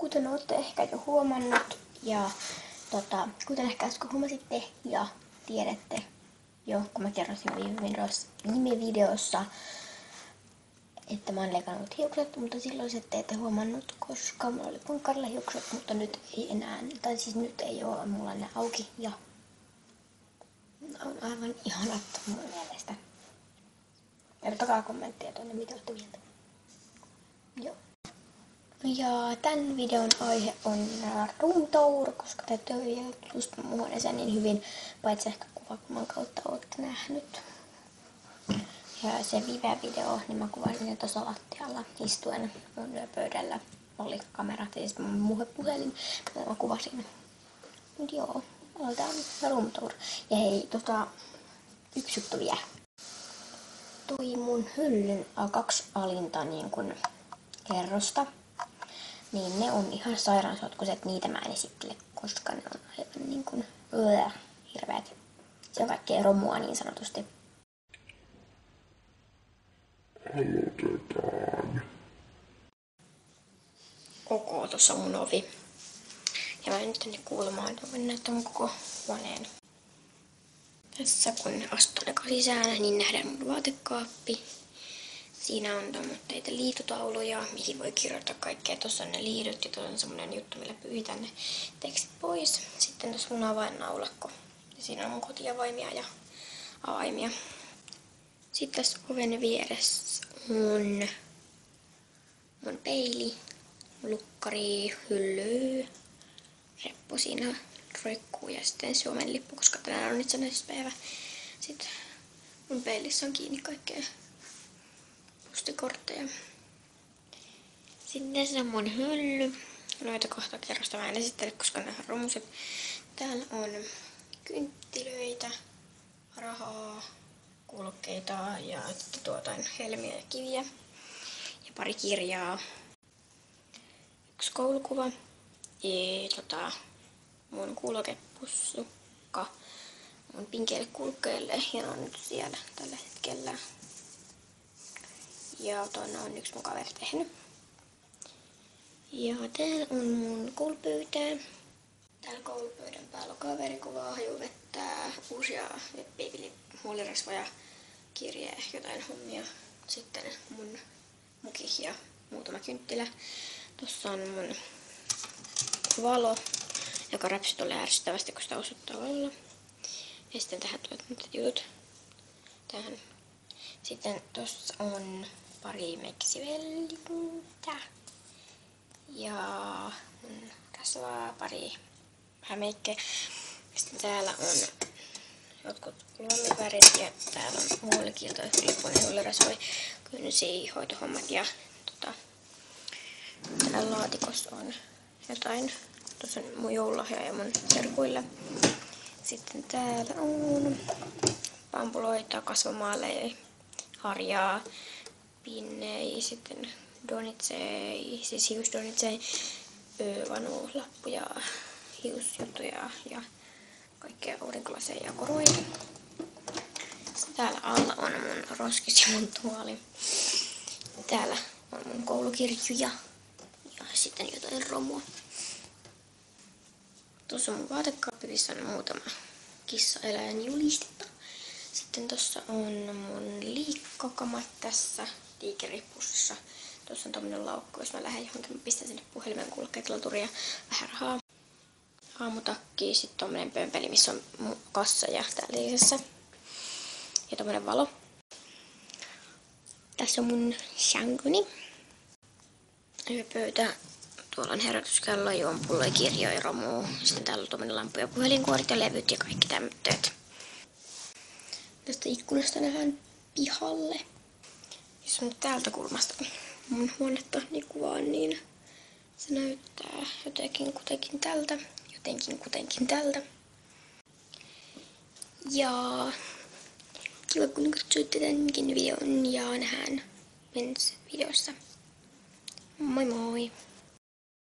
kuten olette ehkä jo huomannut ja kuten ehkä äsken huomasitte ja tiedätte jo, kun mä kerron viime videossa, että mä oon leikannut hiukset, mutta silloin sitten ette huomannut, koska mulla oli punkkarilla hiukset, mutta nyt ei enää, tai siis nyt ei ole mulla ne auki ja on aivan ihanat mun mielestä. Kertokaa kommentteja tuonne, mitä olette mieltä. Joo. Ja tämän videon aihe on room tour, koska te ette ole just mun huoneeseen niin hyvin, paitsi ehkä kuvakulman kautta olette nähnyt. Ja se Vive-video, niin mä kuvasin sen tuossa lattialla istuen mun yöpöydällä. Oli kamera, siis mun puhelin, mitä mä kuvasin. Mut joo, aloitetaan room tour. Ja hei, yksi juttu vielä. Toi mun hyllyn kaksi alinta niin kun kerrosta, niin ne on ihan sairaansotkuiset, niitä mä en esittele, koska ne on aivan niin kun hirveät. Se on kaikkea romua niin sanotusti. Aloitetaan. Koko tossa mun ovi. Ja mä nyt tänne kulmaan, voin näyttää mun koko huoneen. Tässä kun astun eka sisään, niin nähdään mun vaatekaappi. Siinä on tommoitteita liitutauluja, mihin voi kirjoittaa kaikkea. Tuossa on ne liidot ja tuossa on semmonen juttu, millä pyyhitään ne tekstit pois. Sitten tuossa mun avainnaulakko. Ja siinä on mun kotiavaimia ja avaimia. Sitten tässä oven vieressä on mun peili, lukkari, hylly, reppu siinä roikkuu ja sitten Suomen lippu, koska tänään on itsenäisyyspäivä. Sitten mun peilissä on kiinni kaikkea postikortteja. Sitten tässä on mun hylly. Noita kohta kerrosta mä en esittele, koska ne on romuset. Täällä on kynttilöitä, rahaa, kulkeita ja helmiä ja kiviä. Ja pari kirjaa. Yksi koulukuva. Ja mun kuulokepussukka mun pinkeille kulkeille ja ne on nyt siellä tällä hetkellä. Ja tuonne on yksi mun kaveri tehnyt. Ja täällä on mun koulupöytä. Täällä koulupöydän päällä on kaverikuvaa, hajuvettä, uusia muolirasvoja, kirje, jotain hommia. Sitten mun muki ja muutama kynttilä. Tossa on mun valo, joka räpsyttelee ärsyttävästi, kun sitä osoittaa valolla. Ja sitten tähän tulevat nyt jutut. Tähän. Sitten tossa on pari mekkisivellintä. Ja rasvaa, pari vähän meikkejä. Sitten täällä on jotkut luomivärit ja täällä on muulikilta, riippuen huulirasvoi, kynsiä, hoitohommat ja täällä laatikossa on jotain. Tuossa on mun joululahja ja mun serkuilla. Sitten täällä on pampuloita, kasvomaaleja, harjaa, pinnejä, sitten donitsei, siis hiusdonitsei, vanulappuja, hiusjuttuja ja kaikkea aurinkolaseja ja koroja. Sitten täällä alla on mun roskis ja mun tuoli. Täällä on mun koulukirjuja ja sitten jotain romua. Tuossa on mun vaatekaappi, missä on muutama kissaeläin julistetta. Sitten tuossa on mun liikkokamat tässä tiikeripussissa. Tuossa on tommonen laukku, jos mä lähden johonkin, mä pistän sinne puhelimen kulkeet, laturi ja vähän rahaa. Aamutakki, sitten tommonen pömpeli, missä on mun kassa ja täällä liisessä. Ja tommonen valo. Tässä on mun sänkuni. Yöpöytä. Tuolla on herätyskello, juompulloja, kirjoja, romua. Sitten täällä on tommonen lampu ja puhelinkuoret ja levyt ja kaikki tämmöiset. Tästä ikkunasta nähdään pihalle. Jos nyt täältä kulmasta mun huonetta niin kuvaan, niin se näyttää jotenkin kutenkin tältä. Ja kiva kun katsoitte tämänkin videon ja nähdään ensi videossa. Moi moi!